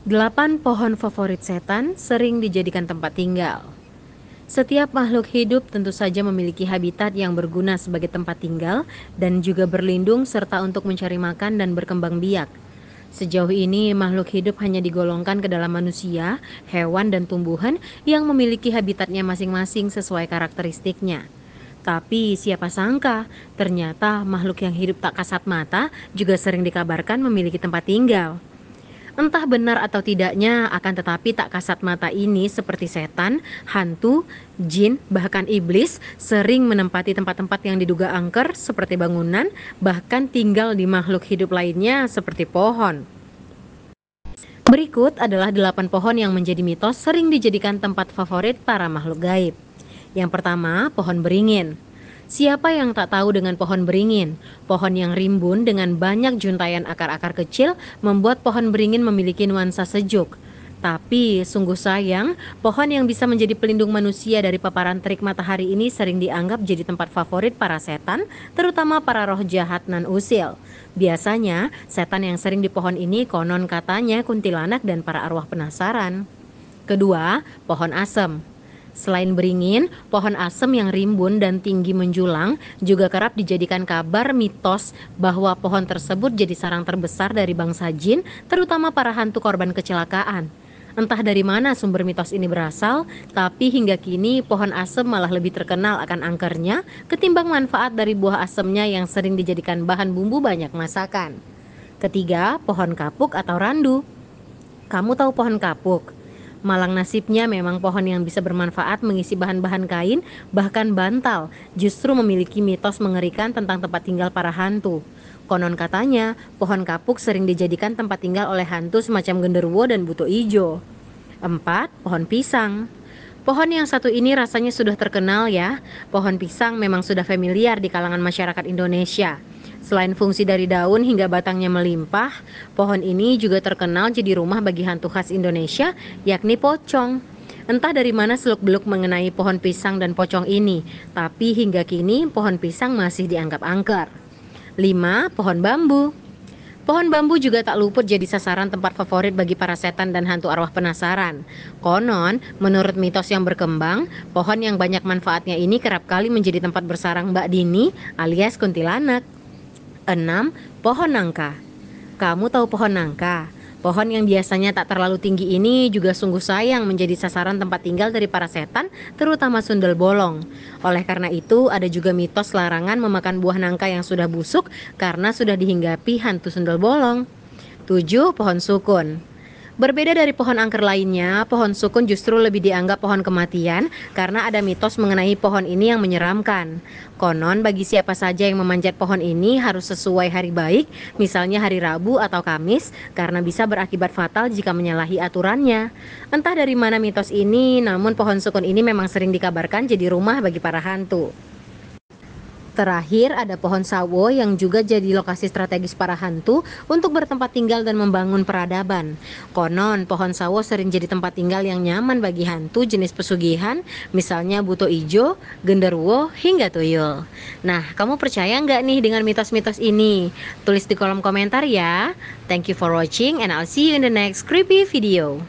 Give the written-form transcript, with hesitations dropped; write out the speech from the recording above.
8 pohon favorit setan sering dijadikan tempat tinggal. Setiap makhluk hidup tentu saja memiliki habitat yang berguna sebagai tempat tinggal dan juga berlindung serta untuk mencari makan dan berkembang biak. Sejauh ini, makhluk hidup hanya digolongkan ke dalam manusia, hewan, dan tumbuhan yang memiliki habitatnya masing-masing sesuai karakteristiknya. Tapi siapa sangka, ternyata makhluk yang hidup tak kasat mata juga sering dikabarkan memiliki tempat tinggal. Entah benar atau tidaknya, akan tetapi tak kasat mata ini seperti setan, hantu, jin, bahkan iblis sering menempati tempat-tempat yang diduga angker seperti bangunan, bahkan tinggal di makhluk hidup lainnya seperti pohon. Berikut adalah 8 pohon yang menjadi mitos sering dijadikan tempat favorit para makhluk gaib. Yang pertama, pohon beringin. Siapa yang tak tahu dengan pohon beringin? Pohon yang rimbun dengan banyak juntayan akar-akar kecil membuat pohon beringin memiliki nuansa sejuk. Tapi sungguh sayang, pohon yang bisa menjadi pelindung manusia dari paparan terik matahari ini sering dianggap jadi tempat favorit para setan, terutama para roh jahat nan usil. Biasanya, setan yang sering di pohon ini konon katanya kuntilanak dan para arwah penasaran. Kedua, pohon asem. Selain beringin, pohon asem yang rimbun dan tinggi menjulang juga kerap dijadikan kabar mitos bahwa pohon tersebut jadi sarang terbesar dari bangsa jin, terutama para hantu korban kecelakaan. Entah dari mana sumber mitos ini berasal, tapi hingga kini pohon asem malah lebih terkenal akan angkernya ketimbang manfaat dari buah asemnya yang sering dijadikan bahan bumbu banyak masakan. Ketiga, pohon kapuk atau randu. Kamu tahu pohon kapuk? Malang nasibnya memang pohon yang bisa bermanfaat mengisi bahan-bahan kain, bahkan bantal, justru memiliki mitos mengerikan tentang tempat tinggal para hantu. Konon katanya, pohon kapuk sering dijadikan tempat tinggal oleh hantu semacam genderuwo dan buto ijo. 4. Pohon pisang. Pohon yang satu ini rasanya sudah terkenal ya. Pohon pisang memang sudah familiar di kalangan masyarakat Indonesia. Selain fungsi dari daun hingga batangnya melimpah, pohon ini juga terkenal jadi rumah bagi hantu khas Indonesia, yakni pocong. Entah dari mana seluk-beluk mengenai pohon pisang dan pocong ini, tapi hingga kini pohon pisang masih dianggap angker. 5. Pohon bambu. Pohon bambu juga tak luput jadi sasaran tempat favorit bagi para setan dan hantu arwah penasaran. Konon, menurut mitos yang berkembang, pohon yang banyak manfaatnya ini kerap kali menjadi tempat bersarang Mbak Dini alias kuntilanak. 6. Pohon nangka. Kamu tahu pohon nangka? Pohon yang biasanya tak terlalu tinggi ini juga sungguh sayang menjadi sasaran tempat tinggal dari para setan, terutama sundel bolong. Oleh karena itu, ada juga mitos larangan memakan buah nangka yang sudah busuk karena sudah dihinggapi hantu sundel bolong. 7. Pohon sukun. Berbeda dari pohon angker lainnya, pohon sukun justru lebih dianggap pohon kematian karena ada mitos mengenai pohon ini yang menyeramkan. Konon bagi siapa saja yang memanjat pohon ini harus sesuai hari baik, misalnya hari Rabu atau Kamis, karena bisa berakibat fatal jika menyalahi aturannya. Entah dari mana mitos ini, namun pohon sukun ini memang sering dikabarkan jadi rumah bagi para hantu. Terakhir ada pohon sawo yang juga jadi lokasi strategis para hantu untuk bertempat tinggal dan membangun peradaban. Konon pohon sawo sering jadi tempat tinggal yang nyaman bagi hantu jenis pesugihan, misalnya buto ijo, genderuwo, hingga tuyul. Nah, kamu percaya nggak nih dengan mitos-mitos ini? Tulis di kolom komentar ya. Thank you for watching and I'll see you in the next creepy video.